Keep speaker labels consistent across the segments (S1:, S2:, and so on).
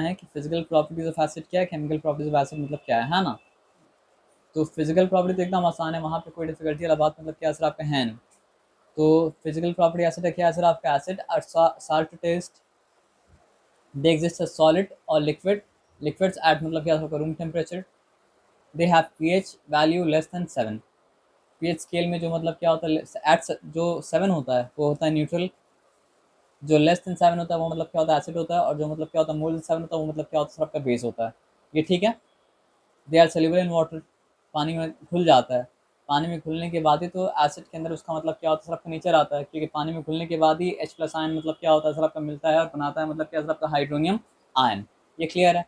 S1: है कि physical properties of acid क्या है, केमिकल प्रॉपर्टीज ऑफ एसिड मतलब क्या है ना। तो फिजिकल प्रॉपर्टी तो एकदम आसान है, वहाँ पे कोई डिफिकल्टी वाला बात मतलब क्या सर आपका है नहीं। तो फिजिकल प्रॉपर्टी एसिड है, क्या है सर आपका, acid or salt test, they exist as solid और लिक्विड, लिक्विड्स एट मतलब क्या होगा room temperature, they have pH value less than 7, pH scale में जो मतलब क्या होता है एट जो 7 होता है वो होता है न्यूट्रल, जो लेस देन 7 होता है वो मतलब क्या होता है एसिड होता है, और जो मतलब क्या होता है मोर देन 7 होता है वो मतलब क्या होता है आपका बेस होता है। ये ठीक है। They are soluble in water, पानी में घुल जाता है, पानी में घुलने के बाद ही तो एसिड के अंदर उसका मतलब क्या होता है सर आपका नेचर आता है, क्योंकि पानी में घुलने के बाद ही H प्लस आयन मतलब क्या होता है सर आपका मिलता है और बनाता है मतलब क्या सर आपका हाइड्रोनियम आयन। ये क्लियर है।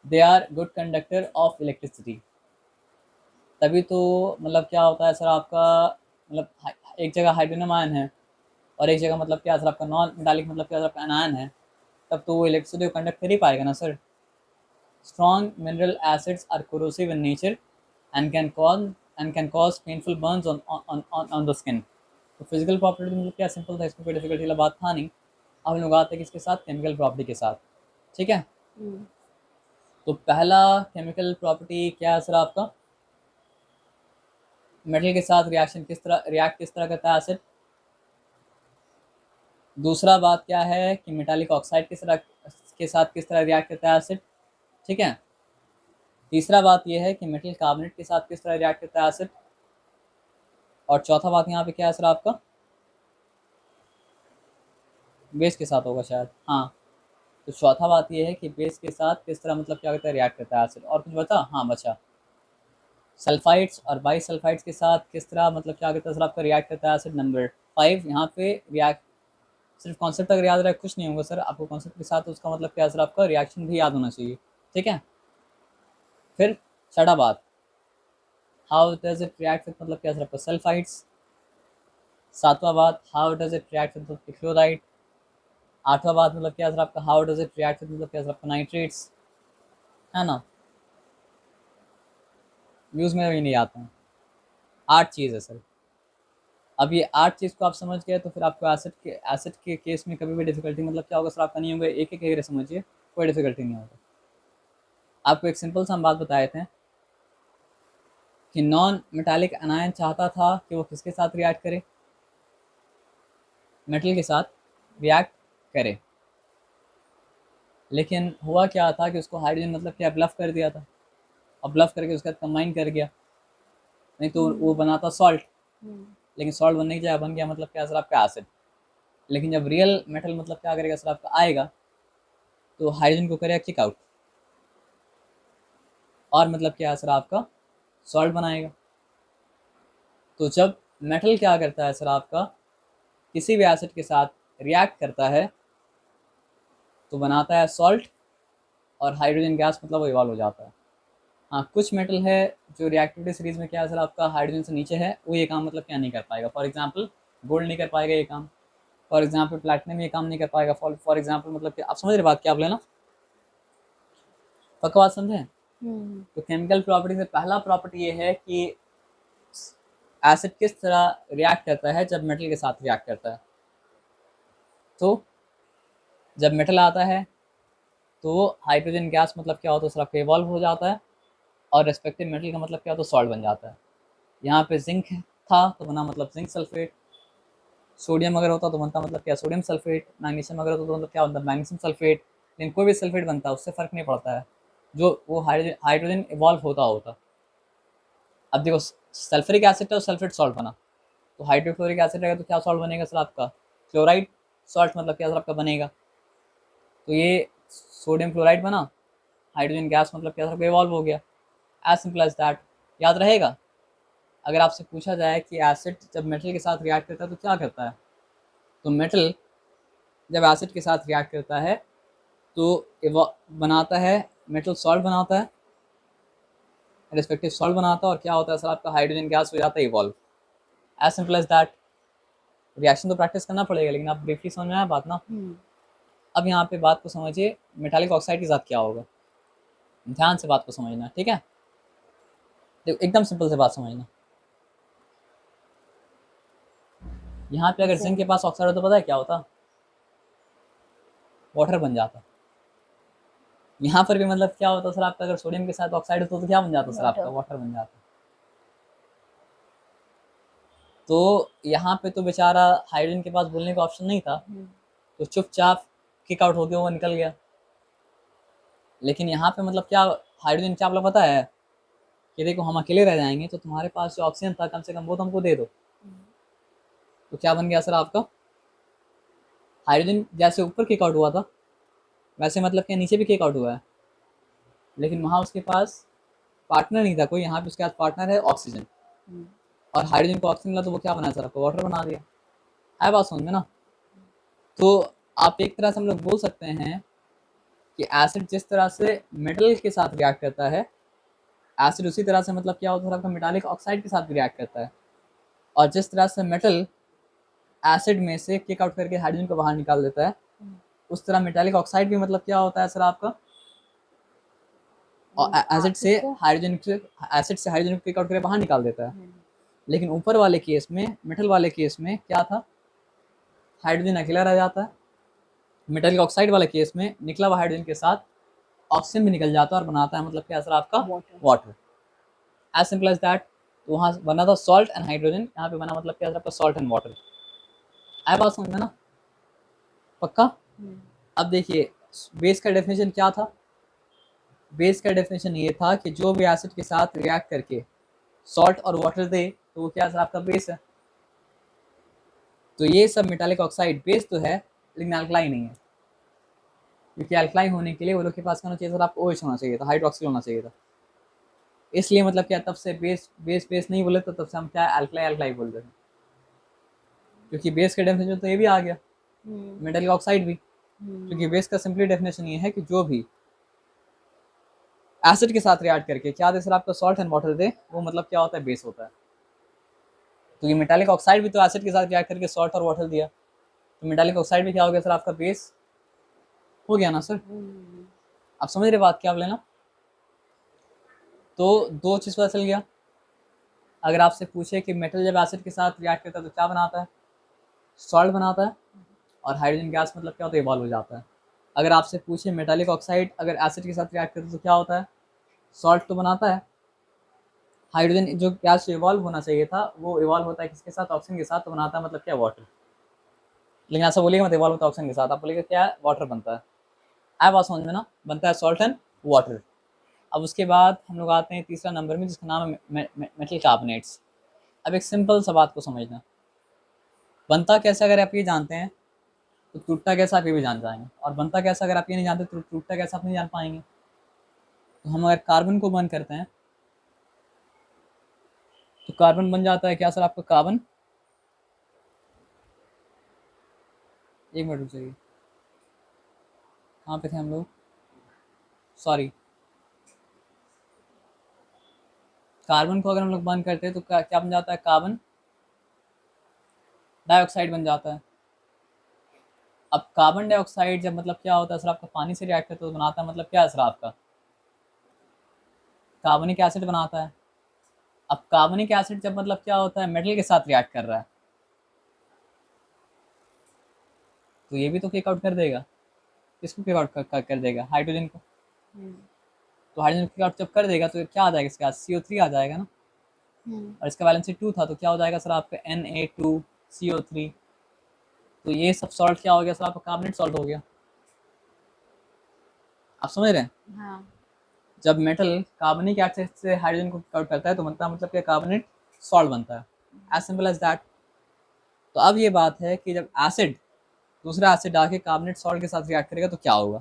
S1: They are good conductor of electricity, तभी तो मतलब क्या होता है सर आपका, मतलब एक जगह हाइड्रोनियम आयन है और एक जगह मतलब क्या सर आपका नॉन मेटालिक मतलब क्या सर आपका एनायन है, तब तो वो इलेक्ट्रिसिटी को कंडक्ट कर ही पाएगा ना sir. Strong mineral acids are corrosive in nature and can cause painful burns on the skin. तो फिजिकल प्रॉपर्टी मतलब क्या सिंपल था, इसमें कोई डिफिकल्टी वाला बात था नहीं। अब हम लोग आते हैं किसके साथ, केमिकल प्रॉपर्टी के साथ। ठीक है। तो पहला केमिकल प्रॉपर्टी क्या है सर आपका, मेटल के साथ रिएक्शन किस तरह करता है एसिड। दूसरा बात क्या है कि मेटालिक ऑक्साइड के साथ किस तरह रिएक्ट करता है एसिड। ठीक है। तीसरा बात यह है कि मेटल कार्बोनेट के साथ किस तरह रिएक्ट करता है एसिड। और चौथा बात यहाँ पे क्या है सर आपका, बेस के साथ होगा शायद, हाँ। तो चौथा बात यह है कि बेस के साथ किस तरह मतलब क्या करता है रिएक्ट करता है एसिड। और कुछ बचा, हाँ बचा, सल्फाइड्स और बाई सल्फाइड्स के साथ किस तरह मतलब क्या करता है सर आपका रिएक्ट करता है एसिड। नंबर 5 यहाँ पे रिएक्ट, सिर्फ कॉन्सेप्ट अगर याद रहे कुछ नहीं होगा सर, आपको कॉन्सेप्ट के साथ उसका मतलब क्या है सर आपका रिएक्शन भी याद होना चाहिए। ठीक है। फिर छठा बात, how does it react with मतलब क्या सर आपका सल्फाइड्स। सातवां बात, how does it react with chloride. आठवां बात मतलब क्या सर आपका, how does it react with मतलब क्या सर आपका नाइट्रेट्स, है ना। व्यूज में भी नहीं आते हैं। 8 चीज़ है सर। अब ये 8 चीज़ को आप समझ गए तो फिर आपको एसिड के केस में कभी भी डिफिकल्टी मतलब क्या होगा सर आपका नहीं होगा, एक एक एरिया समझिए, कोई डिफिकल्टी नहीं होगा। आपको एक सिंपल सा हम बात बताए थे कि नॉन मेटालिक अनायन चाहता था कि वो किसके साथ रिएक्ट करे, मेटल के साथ रिएक्ट करे, लेकिन हुआ क्या था कि उसको हाइड्रोजन मतलब क्या ब्लफ कर दिया था, अब ब्लफ करके उसके साथ कंबाइन कर गया, नहीं तो वो बनाता सॉल्ट, लेकिन सॉल्ट बनने की जगह बन गया मतलब क्या सर आपका एसिड। लेकिन जब रियल मेटल मतलब क्या करेगा सर आपका आएगा तो हाइड्रोजन को करेगा किक आउट, और मतलब क्या सर आपका सॉल्ट बनाएगा। तो जब मेटल क्या करता है सर आपका किसी भी एसिड के साथ रिएक्ट करता है तो बनाता है सॉल्ट, और हाइड्रोजन गैस मतलब वो इवॉल्व हो जाता है। हाँ कुछ मेटल है जो रिएक्टिविटी सीरीज में क्या है सर आपका हाइड्रोजन से नीचे है, वो ये काम मतलब क्या नहीं कर पाएगा। फॉर एग्जाम्पल गोल्ड नहीं कर पाएगा ये काम, फॉर एग्जाम्पल प्लैटिनम ये काम नहीं कर पाएगा, फॉर एग्जाम्पल मतलब कि आप समझ रहे बात क्या आप लेना, पक्का बात समझे। तो केमिकल प्रॉपर्टी में पहला प्रॉपर्टी ये है कि एसिड किस तरह रिएक्ट करता है जब मेटल के साथ रिएक्ट करता है। तो जब मेटल आता है तो हाइड्रोजन गैस मतलब क्या होता है सर आपका इवॉल्व हो जाता है, और रेस्पेक्टिव मेटल का मतलब क्या होता है सॉल्ट बन जाता है। यहाँ पे जिंक था तो बना मतलब जिंक सल्फेट, सोडियम अगर होता तो बनता मतलब क्या सोडियम सल्फेट, मैग्नीशियम अगर होता तो मतलब क्या बनता मैग्नीशियम सल्फेट। लेकिन कोई भी सल्फेट बनता है उससे फर्क नहीं पड़ता है, जो वो हाइड्रोजन इवॉल्व होता। अब देखो सल्फ्यूरिक एसिड और सल्फेट सॉल्ट बना, तो हाइड्रोक्लोरिक एसिड रहेगा तो क्या सॉल्ट बनेगा सर आपका क्लोराइड सॉल्ट मतलब क्या सर आपका बनेगा। तो ये सोडियम क्लोराइड बना, हाइड्रोजन गैस मतलब क्या सर इवॉल्व हो गया, एज सिंपल एज दैट। याद रहेगा। अगर आपसे पूछा जाए कि एसिड जब मेटल के साथ रिएक्ट करता है तो क्या करता है, तो मेटल जब एसिड के साथ रिएक्ट करता है तो बनाता है मेटल सॉल्ट बनाता है, रिस्पेक्टिव सॉल्ट बनाता है, और क्या होता है सर आपका हाइड्रोजन गैस हो जाता है evolve, as simple as that. Reaction तो प्रैक्टिस करना पड़ेगा, लेकिन आप ब्रीफली समझ में आया बात ना। अब यहाँ पे बात को समझिए, मेटालिक ऑक्साइड के साथ क्या होगा, ध्यान से बात को समझना, ठीक है। देखो एकदम सिंपल से बात समझना, यहाँ पे अगर जिंक के पास ऑक्साइड हो तो पता है क्या होता, वाटर बन जाता। यहाँ पर भी मतलब क्या होता है सर आपका, अगर सोडियम के साथ ऑक्साइड होता तो क्या बन जाता सर आपका, वाटर बन जाता। तो यहाँ पे तो बेचारा हाइड्रोजन के पास बोलने का ऑप्शन नहीं था, तो चुपचाप किक आउट होके वो निकल गया। लेकिन यहाँ पे मतलब क्या, हाइड्रोजन क्या बोला पता है कि देखो हम अकेले रह जाएंगे तो तुम्हारे पास जो ऑक्सीजन था कम से कम वो तो हमको दे दो। तो क्या बन गया सर आपका, हाइड्रोजन जैसे ऊपर किक आउट हुआ था वैसे मतलब क्या नीचे भी किक आउट हुआ है, लेकिन वहाँ उसके पास पार्टनर नहीं था कोई, यहाँ पे उसके पास पार्टनर है ऑक्सीजन, और हाइड्रोजन को ऑक्सीजन मिला तो वो क्या बना सर आपको, वाटर बना दिया। है बात समझ में ना। तो आप एक तरह से हम लोग बोल सकते हैं कि एसिड जिस तरह से मेटल के साथ रिएक्ट करता है, एसिड उसी तरह से मतलब क्या होता है आपका, मेटालिक ऑक्साइड के साथ भी रिएक्ट करता है। और जिस तरह से मेटल एसिड में से किक आउट करके हाइड्रोजन को बाहर निकाल देता है, उस तरह मेटालिक ऑक्साइड भी मतलब क्या होता है सर आपका, और एसिड से हाइड्रोजन को किक आउट करके बाहर निकाल देता है। लेकिन ऊपर वाले केस में, मेटल वाले केस में क्या था, हाइड्रोजन अकेला रह जाता है। मेटालिक ऑक्साइड वाले केस में निकला हुआ हाइड्रोजन के साथ ऑक्सीजन भी निकल जाता है और बनाता है मतलब क्या सर आपका, water. As simple as that. तो वहाँ बना था सॉल्ट एंड हाइड्रोजन, यहाँ पे बना मतलब क्या सर आपका, सॉल्ट एंड वाटर। आया बात समझ में ना, पक्का। अब देखिए बेस का डेफिनेशन क्या था, बेस का डेफिनेशन ये था कि जो भी एसिड के साथ रिएक्ट करके सॉल्ट और वाटर दे तो वो क्या सर आपका, बेस है। तो ये सब मेटालिक ऑक्साइड बेस तो है लेकिन अल्कलाई नहीं है, क्योंकि अल्कलाई होने के लिए वो लोग के पास क्या होना चाहिए सर आपको, OH होना चाहिए था, हाइड्रोक्सिल होना चाहिए था। इसलिए मतलब क्या तब से बेस नहीं बोले तो तब से हम क्या अल्कलाई अल्कलाई बोल रहे हैं, क्योंकि बेस का डेफिनेशन तो ये भी आ गया, मेटालिक ऑक्साइड भी। क्योंकि बेस का सिंपली डेफिनेशन ये है कि जो भी एसिड के साथ रिएक्ट करके क्या दे सर आपका, सॉल्ट एंड वाटर दे, वो मतलब क्या होता है, बेस होता है। तो ये मेटालिक ऑक्साइड भी तो एसिड के साथ रिएक्ट करके सॉल्ट और वाटर दिया, तो मेटालिक ऑक्साइड भी क्या हो गया सर आपका, बेस हो गया ना सर। आप समझ रहे बात क्या बोले ना। तो दो चीज़ पता चल गया। अगर आपसे पूछे कि मेटल जब एसिड के साथ रिएक्ट करता है तो क्या बनाता है, सॉल्ट बनाता है, और हाइड्रोजन गैस मतलब क्या होता है, इवॉल्व हो जाता है। अगर आपसे पूछे मेटालिक ऑक्साइड अगर एसिड के साथ रिएक्ट करता है तो क्या होता है, सॉल्ट तो बनाता है, हाइड्रोजन जो गैस इवॉल्व होना चाहिए था वो इवॉल्व होता है किसके साथ, ऑक्सीजन के साथ, तो बनाता है मतलब क्या, वाटर। लेकिन ऐसा बोलिएगा मत इवॉल्व होता है ऑक्सीजन के साथ, आप बोलिएगा क्या है, वाटर बनता है। आया बात समझ में ना, बनता है सॉल्ट एंड वाटर। अब उसके बाद हम लोग आते हैं तीसरा नंबर में जिसका नाम है मेटल कार्बोनेट्स। अब एक सिंपल सा बात को समझना, बनता कैसा अगर आप ये जानते हैं तो टूटता कैसा आप ये भी जान जाएंगे, और बनता कैसा अगर आप ये नहीं जानते तो टूटता कैसा आप नहीं जान पाएंगे। तो हम अगर कार्बन को बर्न करते हैं तो कार्बन बन जाता है क्या सर आपका, कार्बन। एक मिनट रुक जाइए, कहाँ पे थे हम लोग, सॉरी। कार्बन को अगर हम लोग बर्न करते हैं तो क्या बन जाता है, कार्बन डाइऑक्साइड बन जाता है। अब कार्बन डाइऑक्साइड जब मतलब क्या होता है सर आपका, पानी से रिएक्ट करता है तो बनाता है मतलब क्या है सर आपका, कार्बनिक एसिड बनाता है। अब कार्बनिक एसिड जब मतलब क्या होता है, मेटल के साथ रिएक्ट कर रहा है तो ये भी तो किक आउट कर देगा। किसको किक आउट कर देगा, हाइड्रोजन को। तो हाइड्रोजन किक आउट जब कर देगा तो क्या आ जाएगा इसके पास, CO3 आ जाएगा ना। और इसका वैलेंसी 2 था तो क्या हो जाएगा सर आपका, Na2CO3। तो ये सब सॉल्ट क्या हो गया सर आपका, कार्बोनेट सॉल्ट हो गया। आप समझ रहे हैं।
S2: हाँ।
S1: जब मेटल कार्बनिक एसिड से हाइड्रोजन को कट करता है तो बनता है मतलब क्या, कार्बोनेट सॉल्ट बनता है। As simple as that. तो अब ये बात है कि जब एसिड दूसरा एसिड आके कार्बोनेट सॉल्ट के साथ रिएक्ट करेगा तो क्या होगा,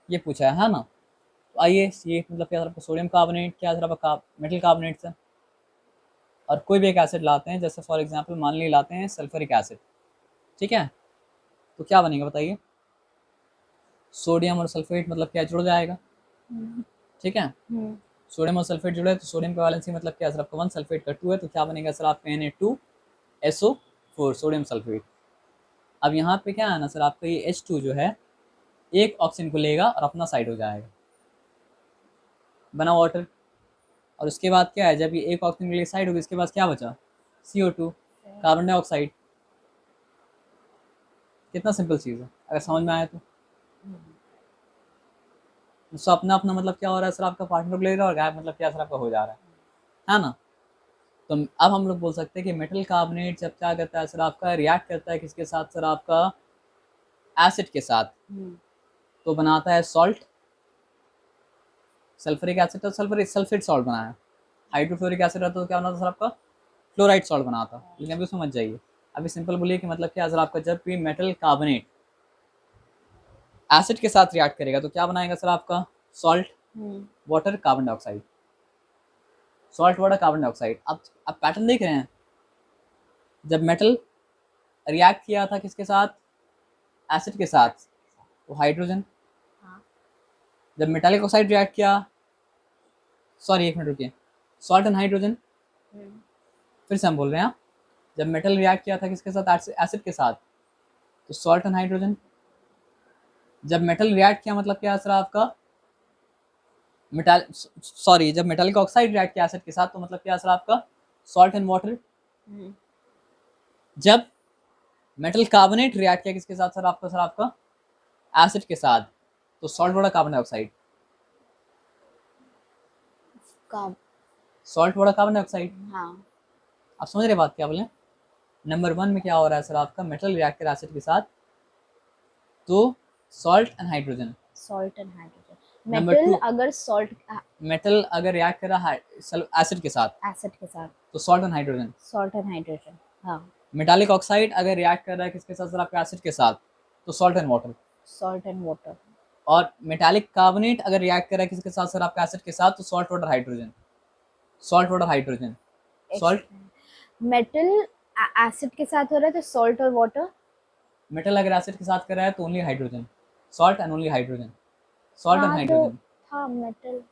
S1: ये पूछा है ना। तो आइए ये मतलब क्या आपका, सोडियम कार्बोनेट क्या सर आपका, मेटल कार्बोनेट से, और कोई भी एक एसिड लाते हैं, जैसे फॉर एग्जांपल मान ली लाते हैं सल्फ्यूरिक एसिड, ठीक है। तो क्या बनेगा बताइए, सोडियम और सल्फेट मतलब क्या, जुड़ जाएगा, ठीक है। सोडियम और सल्फेट जुड़े तो सोडियम का वैलेंसी मतलब क्या सर आपका 1, सल्फेट का 2 है, तो क्या बनेगा सर आपका Na2SO4, सोडियम सल्फेट। अब यहाँ पे क्या है ना सर आपका, ये H2 जो है एक ऑक्सीजन को लेगा और अपना साइड हो जाएगा, बना वाटर। और उसके बाद क्या है, जब ये एक ऑक्सीजन के लिए साइड होगी इसके पास क्या बचा, CO2, कार्बन डाइऑक्साइड। कितना सिंपल चीज़ है अगर समझ में आए तो। सो अपना अपना मतलब क्या हो रहा है सर आपका पार्टनर को ले रहा है और गैप मतलब क्या सर आपका हो जा रहा है ना। तो अब हम लोग बोल सकते हैं कि मेटल कार्बोनेट जब क्या करता है सर आपका रिएक्ट करता है किसके साथ सर आपका एसिड के साथ, तो बनाता है सॉल्ट, सल्फ्यूरिक एसिड तो सल्फेट सॉल्ट बनाया। हाइड्रोफ्लोरिक एसिड रहता तो क्या बनाता सर आपका फ्लोराइड सॉल्ट बनाता। लेकिन अभी उसमें मत जाइए, अभी सिंपल बोलिए कि मतलब क्या सर आपका जब भी मेटल कार्बोनेट एसिड के साथ रिएक्ट करेगा तो क्या बनाएगा सर आपका salt water carbon dioxide, salt water carbon dioxide. अब पैटर्न देख रहे हैं, जब मेटल रिएक्ट किया था किसके साथ एसिड के साथ तो हाइड्रोजन, जब मेटालिक ऑक्साइड रिएक्ट किया, सॉरी एक मिनट रुकिए, सॉल्ट एंड हाइड्रोजन, फिर से हम बोल रहे हैं जब मेटल रिएक्ट किया था किसके साथ एसिड के साथ तो सॉल्ट एंड हाइड्रोजन, जब मेटल रिएक्ट किया मतलब क्या सर आपका मेटाल सॉरी जब मेटालिक ऑक्साइड रिएक्ट किया एसिड के साथ तो मतलब क्या सर आपका सॉल्ट एंड वाटर, जब मेटल कार्बोनेट रिएक्ट किया किसके साथ सर आपका एसिड के साथ तो salt water carbon dioxide, salt water carbon dioxide.
S2: हाँ
S1: आप समझ रहे बात क्या बोले। नंबर 1 में क्या हो रहा है सर आपका मेटल रिएक्ट कर एसिड के साथ तो salt and hydrogen.
S2: Salt and hydrogen.
S1: Number
S2: metal
S1: 2
S2: अगर सॉल्ट
S1: मेटल अगर रिएक्ट कर रहा है एसिड के साथ
S2: एसिड के साथ
S1: तो salt and hydrogen.
S2: Salt and hydrogen. हाँ
S1: मेटालिक ऑक्साइड अगर रिएक्ट कर रहा है किसके साथ सर आपका एसिड के साथ तो salt and water.
S2: Salt and water.
S1: और मेटालिक कार्बोनेट अगर रिएक्ट कर रहा है किसके साथ सर आपका एसिड के साथ तो salt water hydrogen, salt water hydrogen salt.
S2: Metal acid के साथ हो रहा है तो सॉल्ट और वाटर।
S1: मेटल अगर एसिड के साथ कर रहा है तो only hydrogen, salt and only hydrogen, salt and
S2: हाँ तो
S1: हाइड्रोजन,
S2: था मेटल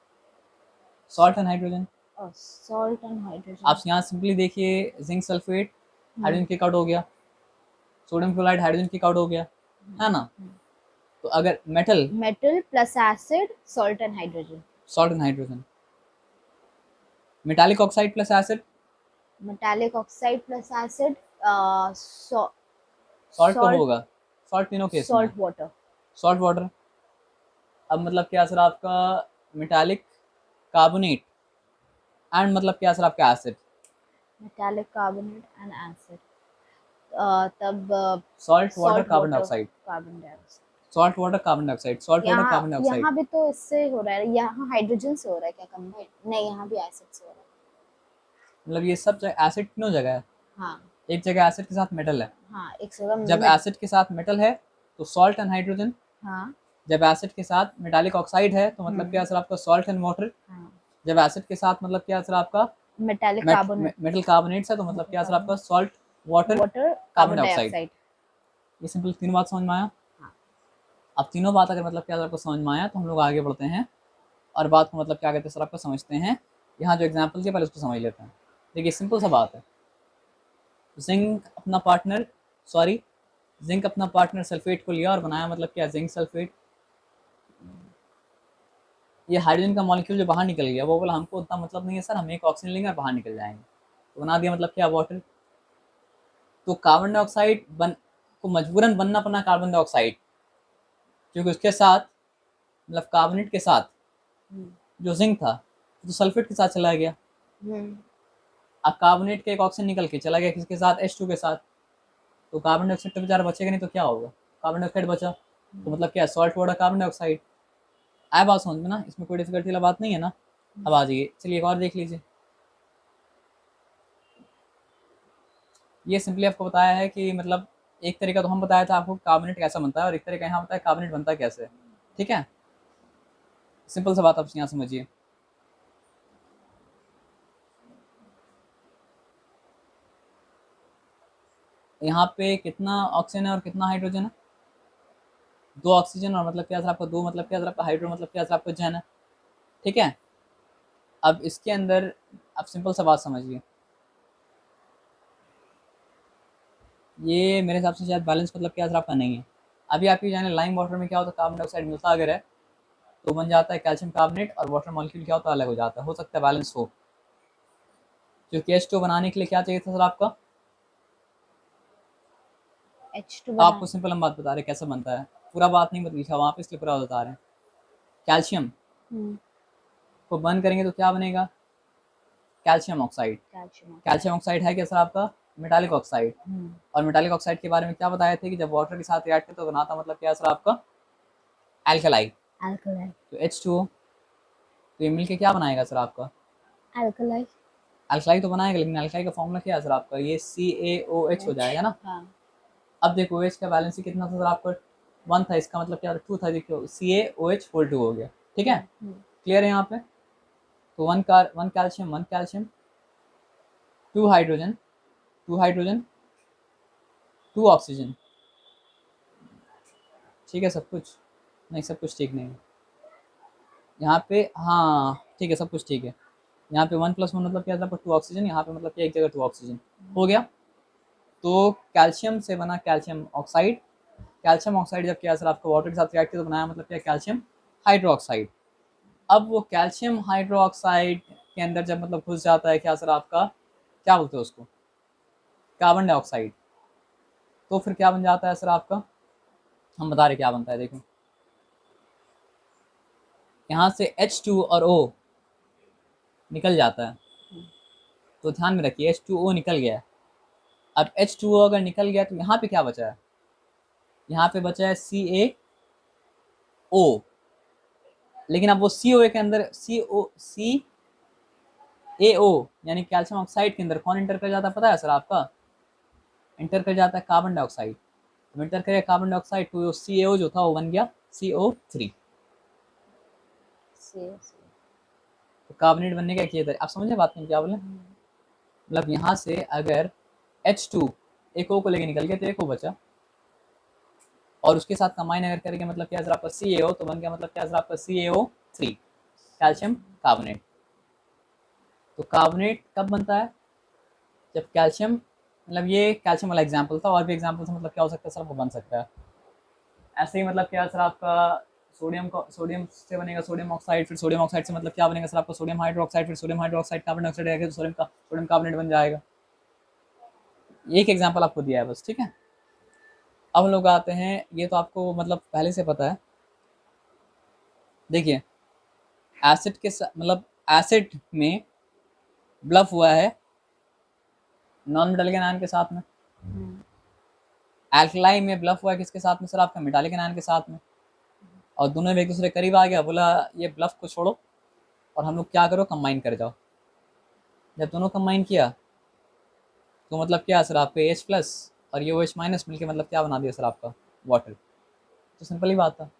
S1: सॉल्ट एंड हाइड्रोजन।
S2: और सॉल्ट एंड हाइड्रोजन।
S1: आप यहाँ सिंपली देखिए zinc sulphate hydrogen kick out हो गया, sodium chloride hydrogen kick out हो गया, है ना। तो अगर metal
S2: metal plus acid salt and hydrogen.
S1: Salt and hydrogen, metallic oxide plus acid
S2: metallic oxide plus acid
S1: salt कब
S2: सॉल्ट
S1: होगा, सॉल्ट तीनों केस में
S2: सॉल्ट वाटर।
S1: Salt water. अब मतलब क्या सर आपका मेटालिक कार्बोनेट एंड मतलब क्या सर आपका acid
S2: metallic carbonate and acid तब
S1: salt water
S2: salt
S1: carbon
S2: water
S1: dioxide,
S2: carbon dioxide.
S1: Salt water carbon dioxide, salt water
S2: यहाँ
S1: कार्बन डाइऑक्साइड।
S2: यहाँ भी तो इससे हो रहा है, यहाँ हाइड्रोजन से हो रहा है क्या कंबाइन? नहीं, यहाँ भी एसिड से हो रहा है।
S1: मतलब ये सब एसिड तीनों जगह है,
S2: हाँ
S1: एक जगह एसिड के साथ मेटल है।
S2: हाँ एक सेकंड
S1: जब एसिड के साथ मेटल है तो सॉल्ट एंड हाइड्रोजन,
S2: हाँ
S1: जब एसिड के साथ मेटालिक ऑक्साइड है तो मतलब क्या सर आपका सॉल्ट एंड वाटर,
S2: हाँ
S1: जब एसिड के साथ मतलब क्या सर आपका
S2: मेटालिक कार्बोनेट
S1: मेटल कार्बोनेट्स है तो मतलब क्या सर आपका salt water
S2: water
S1: carbon
S2: carbon
S1: dioxide.
S2: Dioxide.
S1: ये सिंपल तीनों बात समझ में आया।
S2: हाँ
S1: अब तीनों बात अगर मतलब क्या सर आपको समझ में आया तो हम लोग आगे बढ़ते हैं और बात को मतलब क्या कहते हैं सर आपको समझते हैं। यहाँ जो एग्जाम्पल दिया पहले उसको समझ लेते हैं। देखिए सिंपल सा बात है, जिंक अपना पार्टनर सॉरी जिंक अपना पार्टनर सल्फेट को लिया और बनाया मतलब क्या जिंक सल्फेट। ये हाइड्रोजन का मॉलिक्यूल जो बाहर निकल गया वो बोला हमको उतना मतलब नहीं है सर, हम एक ऑक्सीजन लेंगे और बाहर निकल जाएंगे, तो बना दिया मतलब क्या वाटर। तो कार्बन डाइऑक्साइड बन को मजबूरन बनना पड़ना कार्बन डाइऑक्साइड, क्योंकि उसके साथ मतलब कार्बोनेट के साथ जो जिंक था तो सल्फेट के साथ चला गया। अब कार्बोनेट के एक ऑक्सीजन निकल के चला गया किसके साथ H2 के साथ, तो कार्बन डाइऑक्साइड तो बेचारा बचेगा नहीं तो क्या होगा, कार्बन डाइऑक्साइड बचा तो मतलब क्या सॉल्ट वाटर कार्बन डाइऑक्साइड। आया बात समझ में ना, इसमें कोई डिफिकल्टी वाला बात नहीं है ना। अब आ जाइए चलिए एक और देख लीजिए। ये सिंपली आपको बताया है कि मतलब एक तरीका तो हम बताया था आपको कार्बोनेट कैसा बनता है और एक तरीका यहाँ बताया कार्बोनेट बनता कैसे, ठीक है। सिंपल सा बात आप यहाँ समझिए। यहाँ पे कितना ऑक्सीजन है और कितना हाइड्रोजन है, 2 ऑक्सीजन और मतलब क्या सर आपका 2 मतलब क्या सर आपका हाइड्रो मतलब क्या सर आपका जन है, ठीक है। अब इसके अंदर आप सिंपल सा बात समझिए, ये मेरे हिसाब से शायद बैलेंस मतलब क्या सर आपका नहीं है। अभी आपकी जाने लाइम वाटर में क्या होता है कार्बन डाइऑक्साइड मिलता अगर है तो बन जाता है कैल्शियम कार्बोनेट और वाटर मॉलिक्यूल क्या होता है अलग हो जाता है, हो सकता है बैलेंस हो। जो H2 बनाने के लिए क्या चाहिए था सर आपका,
S2: H2
S1: आपको
S2: बना।
S1: सिंपल हम बात बता रहे हैं कैसे बनता है, पूरा बात नहीं लिखा वहाँ पे इसलिए पूरा बता रहे हैं। कैल्शियम
S2: हम्म,
S1: को बर्न करेंगे तो क्या बनेगा? Calcium oxide.
S2: Calcium.
S1: Calcium oxide है क्या सर आपका? Metallic oxide. और मेटालिक ऑक्साइड के बारे में क्या बताए थे कि जब वाटर के साथ रिएक्ट करते तो बनाता मतलब क्या सर आपका? एल्कलाई।
S2: अल्कलाई।
S1: तो H2O, तो ये मिलके क्या बनाएगा सर आपका?
S2: अल्कलाई।
S1: अल्कलाई तो बनाएगा, लेकिन अल्कलाई का फॉर्मूला क्या है सर आपका? ये CaOH हो जाएगा ना।
S2: हाँ।
S1: अब देखो OH का बैलेंस ही कितना था सर आपका? 1 था, इसका मतलब क्या था? 2 था, देखो CaOH होल 2 हो गया। ठीक है, क्लियर है यहाँ पे? तो वन कैल्शियम, 2 हाइड्रोजन, 2 ऑक्सीजन। ठीक है सब कुछ? नहीं, सब कुछ ठीक नहीं है यहाँ पे। हाँ ठीक है, सब कुछ ठीक है। यहाँ पे 1+1 मतलब क्या था? 2 ऑक्सीजन। यहाँ पे मतलब क्या, एक जगह 2 ऑक्सीजन हो गया। तो कैल्शियम से बना कैल्शियम ऑक्साइड। कैल्शियम ऑक्साइड जब क्या सर आपको वाटर के साथ रिएक्ट किया तो बनाया मतलब क्या? Calcium hydroxide. अब वो कैल्शियम हाइड्रोक्साइड के अंदर जब मतलब घुस जाता है क्या सर आपका, क्या बोलते हैं उसको? Carbon dioxide. तो फिर क्या बन जाता है सर आपका? हम बता रहे क्या बनता है, देखो यहाँ से H2 और O निकल जाता है। तो ध्यान में रखिए, H2O निकल गया है। अब H2O अगर निकल गया तो यहाँ पे क्या बचा है? यहाँ पे बचा है CaO। लेकिन अब वो CoA के अंदर CaO यानी कैल्शियम ऑक्साइड के अंदर कौन इंटर कर जाता है पता है सर आपका? इंटर कर जाता है कार्बन डाइऑक्साइड। तो इंटर करेगा कार्बन डाइऑक्साइड तो CaO जो था वो बन गया CO3। तो कार्बोनेट बनने का किया था। आप समझे बात में क्या बोले? मतलब यहाँ से अगर H2 एक O को लेके निकल गया तो एक O बचा, और उसके साथ कंबाइन अगर करेंगे मतलब क्या सर आपका CaO, तो बन गया मतलब क्या सर आपका CaO3, कैल्शियम कार्बोनेट। तो कार्बोनेट कब बनता है? जब कैल्शियम, मतलब ये कैल्शियम वाला एग्जाम्पल था, और भी एग्जाम्पल से मतलब क्या हो सकता है सर, वो बन सकता है ऐसे ही। मतलब क्या सर आपका सोडियम से बनेगा सोडियम ऑक्साइड, फिर सोडियम ऑक्साइड से मतलब क्या बनेगा सर आपका? सोडियम हाइड्रोक्साइड, फिर सोडियम हाइड्रोक्साइड कार्बन डाइऑक्साइड रहेगा तो सोडियम कार्बोनेट बन जाएगा। एक एग्जाम्पल आपको दिया है बस, ठीक है। अब हम लोग आते हैं, ये तो आपको मतलब पहले से पता है। देखिए एसिड के मतलब एसिड में ब्लफ हुआ है नॉन मेटालिक आयन के साथ में। एल्कलाई में ब्लफ हुआ है किसके साथ में सर आपका? मेटालिक आयन के साथ में। और दोनों में एक दूसरे करीब आ गया, बोला ये ब्लफ को छोड़ो और हम लोग क्या करो, कंबाइन कर जाओ। जब दोनों कंबाइन किया तो मतलब क्या सर आपके H+ और ये OH- मिलके मतलब क्या बना दिया सर आपका? वाटर। तो सिंपल ही बात था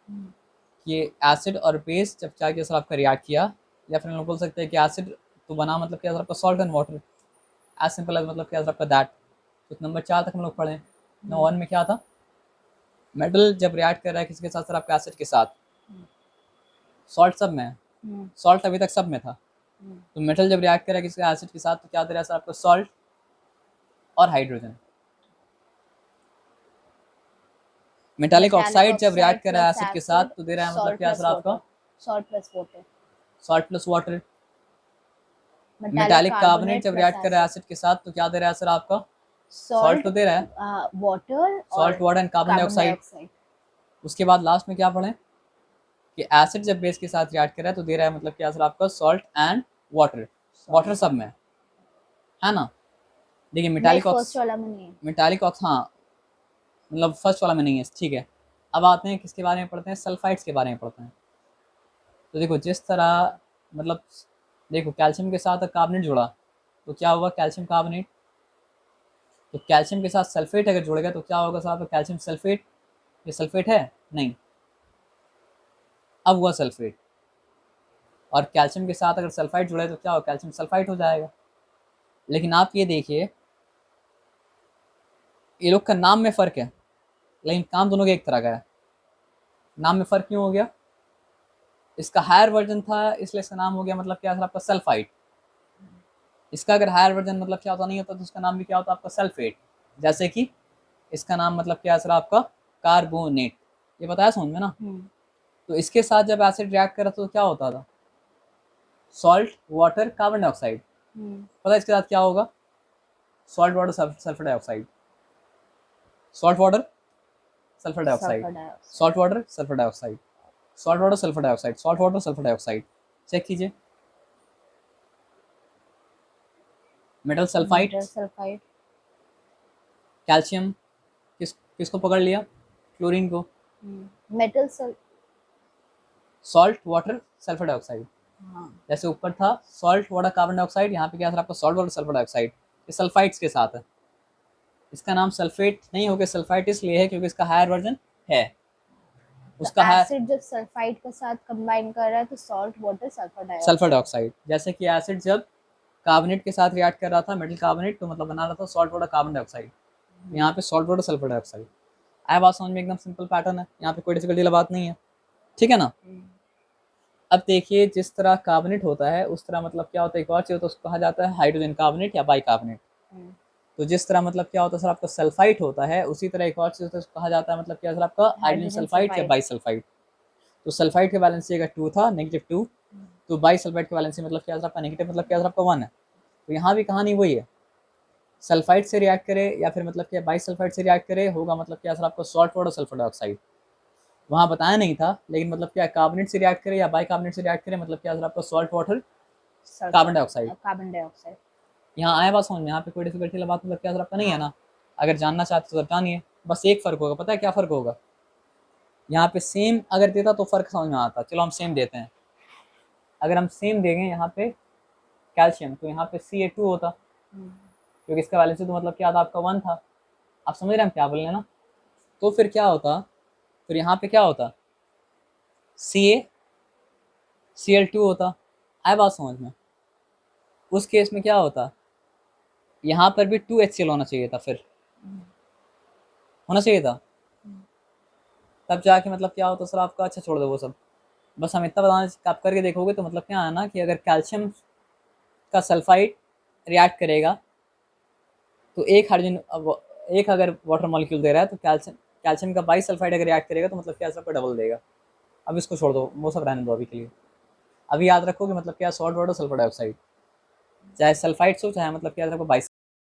S1: कि एसिड और बेस जब क्या किया सर आपका? रिएक्ट किया। या फिर हम लोग बोल सकते हैं कि एसिड तो बना मतलब क्या सर आपका? Salt and water. As simple as मतलब क्या सर आपका? दैट। तो नंबर 4 तक हम लोग पढ़े। नंबर 1 में क्या था? मेटल जब रिएक्ट कर रहा है किसके साथ सर आपका? एसिड के साथ। सॉल्ट सब में है, सॉल्ट अभी तक सब में था। तो मेटल जब रिएक्ट कर रहा है किसके? एसिड के साथ, तो क्या दे रहा है सर आपको? सॉल्ट और हाइड्रोजन। मेटालिक ऑक्साइड जब रिएक्ट कर रहा है एसिड के साथ तो दे रहा है मतलब क्या सर आपका?
S2: Salt plus water.
S1: Salt plus water. Metallic carbonate जब रिएक्ट कर रहा है एसिड के साथ तो क्या दे रहा है सर आपका? सॉल्ट तो दे रहा है,
S2: water
S1: salt water and carbon dioxide. उसके बाद लास्ट में क्या पढ़े कि एसिड जब बेस के साथ रिएक्ट कर रहा है तो दे रहा है मतलब क्या सर आपका? Salt and water. वाटर सब में है ना। देखिए
S2: फर्स्ट वाला में नहीं है।
S1: मेटालिक ऑक्स, हाँ मतलब फर्स्ट वाला में नहीं है, ठीक है। अब आते हैं किसके बारे में पढ़ते हैं? सल्फाइड्स के बारे में पढ़ते हैं। तो देखो जिस तरह मतलब देखो कैल्शियम के साथ कार्बोनेट जुड़ा तो क्या हुआ? Calcium carbonate. तो कैल्शियम के साथ सल्फेट अगर जुड़ गया तो क्या होगा साहब? Calcium sulphate. ये सल्फेट है नहीं, अब हुआ सल्फेट। और कैल्शियम के साथ अगर सल्फाइड जुड़े तो क्या होगा? कैल्शियम सल्फाइड हो जाएगा। लेकिन आप ये देखिए ये लोग का नाम में फ़र्क है, लेकिन काम दोनों का एक तरह का है। नाम में फ़र्क क्यों हो गया? इसका हायर वर्जन था इसलिए इसका नाम हो गया मतलब क्या था आपका? सल्फाइड। इसका अगर हायर वर्जन मतलब क्या होता नहीं होता तो उसका नाम भी क्या होता आपका? सल्फेट। जैसे कि इसका नाम मतलब क्या है सर आपका? कार्बोनेट। ये बताया समझ में ना। तो इसके साथ जब एसिड रिएक्ट करा तो क्या होता था? Salt water carbon dioxide. पता है इसके साथ क्या होगा? Salt water sulphur dioxide, salt water sulphur dioxide, salt water sulphur dioxide. Salt water sulphur dioxide, salt water sulphur dioxide, check कीजिए। Metal sulphide,
S2: metal sulphide,
S1: calcium, किसको पकड़ लिया, क्लोरीन को।
S2: मेटल सल
S1: सॉल्ट वाटर सल्फर डाइऑक्साइड,
S2: हाँ
S1: जैसे ऊपर था सॉल्ट वाटर कार्बन डाइऑक्साइड, यहाँ पे क्या था आपका सॉल्ट वाटर सल्फर डाइऑक्साइड, ये सल्फाइड्स के साथ है। इसका नाम सल्फेट नहीं होकर सल्फाइड इसलिए है क्योंकि इसका हायर वर्जन है, उसका
S2: तो
S1: है
S2: एसिड जब सल्फाइड के साथ कंबाइन कर रहा है तो salt water sulphur
S1: sulphur
S2: dioxide.
S1: Dioxide. जैसे कि एसिड जब कार्बोनेट के साथ रिएक्ट कर रहा था, मेटल कार्बोनेट, तो मतलब बना रहा था सॉल्ट वाटर कार्बन डाइऑक्साइड, यहाँ पे सॉल्ट वाटर सल्फर डाइऑक्साइड। आया बात समझ में, एकदम सिंपल पैटर्न है, यहाँ पे कोई डिफिकल्टी वाली बात नहीं है, ठीक है ना। अब देखिए जिस तरह कार्बोनेट होता है उस तरह मतलब क्या होता है, एक और चीज़ होता है उसको कहा जाता है हाइड्रोजन कार्बोनेट या बाइकार्बोनेट। तो जिस तरह मतलब क्या होता है सर आपका सल्फाइट होता है, उसी तरह एक और चीज़ होता है उसको कहा जाता है मतलब क्या सर आपका हाइड्रोजन सल्फाइट या बाई सल्फाइट। तो सल्फाइट का वैलेंसी अगर 2 था, -2, तो बाई सल्फाइट का वैलेंसी मतलब क्या सर आपका नेगेटिव, मतलब क्या सर आपका 1 है। तो यहाँ भी कहानी वही है, सल्फाइट से रिएक्ट करे या फिर मतलब क्या बाई सल्फाइट से रिएक्ट करे, होगा मतलब क्या सर आपका सॉल्ट वाटर सल्फर डाइऑक्साइड। वहाँ बताया नहीं था, लेकिन मतलब क्या कार्बोनेट से रिएक्ट करे या बाई कार्बोनेट से रिएक्ट करे, मतलब क्या सर आपका salt water carbon dioxide.
S2: Carbon dioxide.
S1: यहाँ आया बात समझ में, यहाँ पे कोई डिफिकल्टी वाला बात मतलब क्या सर आपका नहीं है ना। अगर जानना चाहते तो जानिए, बस एक फ़र्क होगा, पता है क्या फ़र्क होगा, यहाँ पे सेम अगर देता तो फ़र्क समझ में आता। चलो हम सेम देते हैं, अगर हम सेम देंगे यहाँ पे कैल्शियम, तो यहाँ पे Ca2 होता, क्योंकि इसका वैलेंसी तो मतलब क्या था आपका 1 था। आप समझ रहे हैं हम क्या बोल रहे हैं ना। तो फिर क्या होता, फिर यहाँ पे क्या होता, CaCl2 होता। आया बात समझ में, उस केस में क्या होता, यहाँ पर भी 2HCl होना चाहिए था, फिर होना चाहिए था, तब जाके मतलब क्या होता सर आपका। अच्छा छोड़ दो वो सब, बस हम इतना बताना, आप करके देखोगे तो मतलब क्या है ना कि अगर कैल्शियम का सल्फाइड रिएक्ट करेगा तो एक हाइड्रोजन, एक अगर वाटर मॉलिक्यूल दे रहा है, तो कैल्शियम का बाई सल्फाइड अगर रिएक्ट करेगा तो मतलब क्या सबको डबल देगा। अब इसको छोड़ दो, वो सब रहने दो अभी के लिए। अभी याद रखो कि मतलब क्या सॉल्ट वाटर सल्फर डाइऑक्साइड, चाहे सल्फाइड्स हो चाहे मतलब क्या आपको बाई